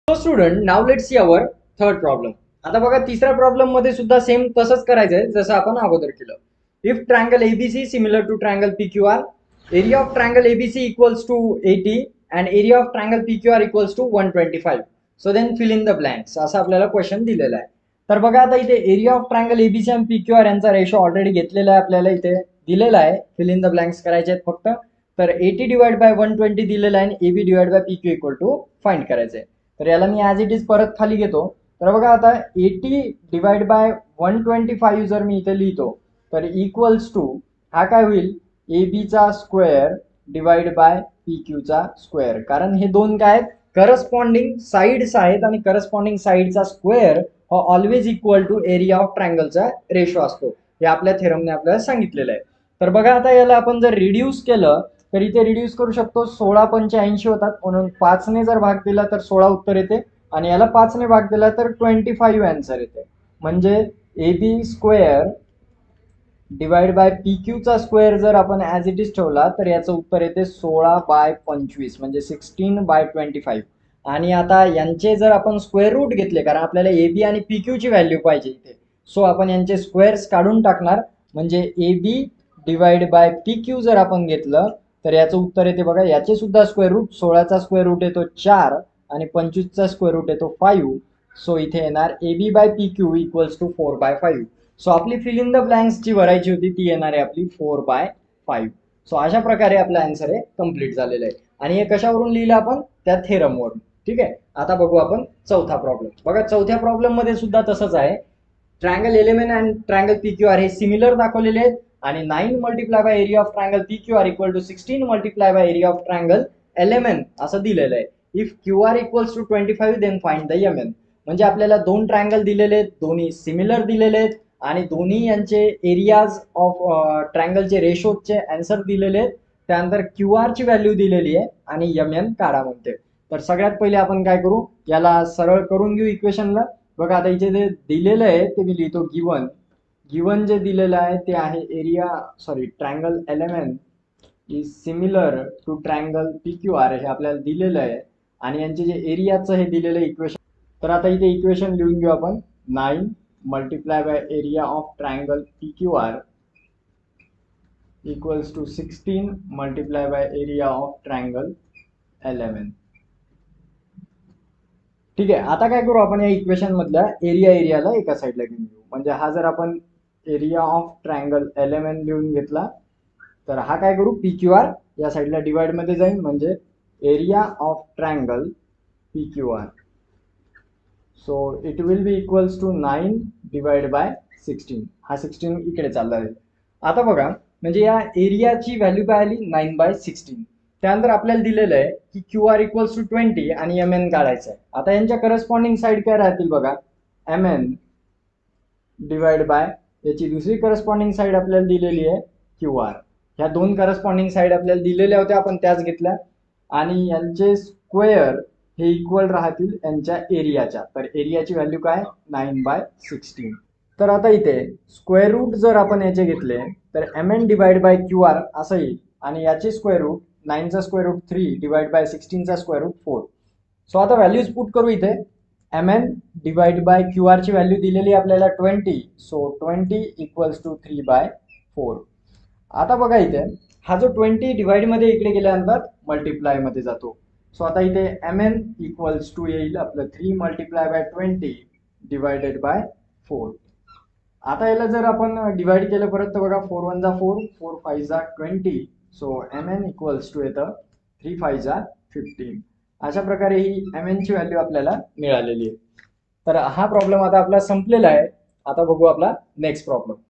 So student, now let's see our third problem. आता बघा तिसऱ्या प्रॉब्लेम मध्ये सुद्धा सेम तसंच करायचंय जसं आपण अगोदर केलं. If triangle ABC similar to triangle PQR, area of triangle ABC equals to 80 and area of triangle PQR equals to 125. So then fill in the blanks. असं आपल्याला क्वेश्चन दिलेला आहे. तर बघा आता इथे एरिया ऑफ ट्रायंगल ABC आणि PQR यांचा रेशो ऑलरेडी घेतलेला आहे, आपल्याला इथे दिलेला आहे. फिल इन द ब्लँक्स करायचे आहेत फक्त. तर 80 डिवाइड बाय 120 दिलेला आहे आणि AB divide by PQ equal to find करायचं आहे. तर याला मी ॲज इट इज परत खाली घेतो. तर बघा आता 80 डिवाइड बाय 125 जर मी इथे लिहितो तर इक्वल्स टू हा काय होईल, AB चा स्क्वेअर डिवाइड बाय PQ चा स्क्वेअर. कारण हे दोन काय आहेत, करस्पॉन्डिंग साइड्स आहेत आणि करस्पॉन्डिंग साइडचा स्क्वेअर हा always equal to area of ट्रायंगलचा रेशो असतो. हे आपल्या थेरमने आपल्याला सांगितलेलं आहे. तर बघा आता याला आपण जर रिड्यूस केलं तर इथे रिड्यूस करू शकतो. 1685 होतात, म्हणून 5 ने जर भाग दिला तर 16 उत्तर येते आणि याला 5 ने भाग दिला तर 25 आन्सर येते. म्हणजे AB square divide by PQ चा स्क्वेअर जर आपण ॲज इट इज ठेवला तर याचं उत्तर येते 16/25 म्हणजे 16/25. आणि आता यांचे जर आपण स्क्वेअर रूट घेतले, कारण आपल्याला AB आणि PQ ची व्हॅल्यू पाहिजे इथे, सो आपण यांचे स्क्वेअर्स काढून टाकणार. म्हणजे AB डिवाइड बाय PQ जर आपण घेतलं तर याचं उत्तर येते बघा, याचे सुद्धा स्क्वेअर रूट, 16चा स्क्वेअर रूट येतो 4 आणि 25चा स्क्वेअर रूट येतो 5. सो इथे येणार AB by PQ equals to 4/5. So आपली फिल इन द ब्लँक्स जी भरायची होती ती येणार आहे आपली 4/5. सो अशा प्रकारे आपला आन्सर हे कम्प्लीट झालेलं आहे. आणि हे कशावरून लिहिलं आपण, त्या थेरमवरून. ठीक आहे, आता बघू आपण चौथा प्रॉब्लेम. बघा चौथ्या प्रॉब्लेम मध्ये सुद्धा तसंच आहे. Triangle LMN and triangle PQR हे सिमिलर दाखवलेले आहेत आणि 9 multiply by area of triangle PQR equal to 16 multiply by area of triangle LMN असं दिलेलं आहे. If QR equals to 25 then find the MN. म्हणजे आपल्याला दोन ट्रायंगल दिलेले आहेत, दोन्ही सिमिलर दिलेले आहेत आणि दोन्ही यांचे एरियाज ऑफ ट्रायंगलचे रेशोचे आन्सर दिलेले आहेत. त्यानंतर QR ची व्हॅल्यू दिलेली आहे आणि MN काढा म्हणते. तर सगळ्यात पहिले आपण काय करू, याला सरळ करून घेऊ इक्वेशनला. बघा आता इथे जे दिलेलं आहे ते मी लिहितो गिवन जे दिलेलं आहे ते आहे triangle LMN is similar to triangle PQR हे आपल्याला दिलेलं आहे आणि यांचे जे एरियाचं हे दिलेलं इक्वेशन. तर आता इथे इक्वेशन लिहून घेऊ आपण. 9 multiply by area of triangle PQR equals to 16 multiply by area of triangle LMN. ठीक आहे, आता काय करू आपण, या इक्वेशन मधल्या एरियाला एका साईडला घेऊन घेऊ. म्हणजे हा जर आपण एरिया ऑफ ट्रायंगल LMN लिहून घेतला तर हा काय करू, PQR या साईडला डिवाइड मध्ये जाईल. म्हणजे area of triangle PQR. So it will be equals to 9 divide by 16. हा 16 इकडे चालला आहे. आता बघा, म्हणजे या एरियाची व्हॅल्यू काय आली, 9/16. त्यानंतर आपल्याला दिलेलं आहे की QR इक्वल्स टू 20 आणि MN काढायचं आहे. आता यांच्या करस्पॉन्डिंग साईड काय राहतील बघा, MN डिवाइड बाय याची दुसरी करस्पॉन्डिंग साईड आपल्याला दिलेली आहे QR. ह्या दोन करस्पॉन्डिंग साईड आपल्याला दिलेल्या होत्या, आपण त्याच घेतल्या आणि यांचे स्क्वेअर हे इक्वल राहतील यांच्या एरियाच्या. तर एरियाची व्हॅल्यू काय, 9/16. तर आता इथे स्क्वेअर रूट जर आपण याचे घेतले तर MN डिवाइड बाय QR असं येईल आणि याचे स्क्वेअर रूट 9चा स्क्वेअर रूट 3 डिवाइड बाय 16चा स्क्वेअर रूट 4. सो आता व्हॅल्यूज पुट करू इथे. MN डिवाइड बाय QR ची व्हॅल्यू दिलेली आपल्याला 20. So 20 equals to 3/4. आता बघा इथे हा जो 20 डिवाइड मध्ये इकडे गेल्यानंतर मल्टिप्लाय मध्ये जातो. सो आता इथे MN इक्वल्स टू येईल आपलं 3 मल्टिप्लाय बाय 20 डिवायडेड बाय 4. आता याला जर आपण डिवाइड केलं परत तर बघा, 4 1 जा 4, 4 5 जा 20. सो MN इक्वल्स टू येतं 3 5 जा 15. अशा प्रकारे ही MN ची व्हॅल्यू आपल्याला मिळालेली आहे. तर हा प्रॉब्लेम आता आपला संपलेला आहे. आता बघू आपला नेक्स्ट प्रॉब्लेम.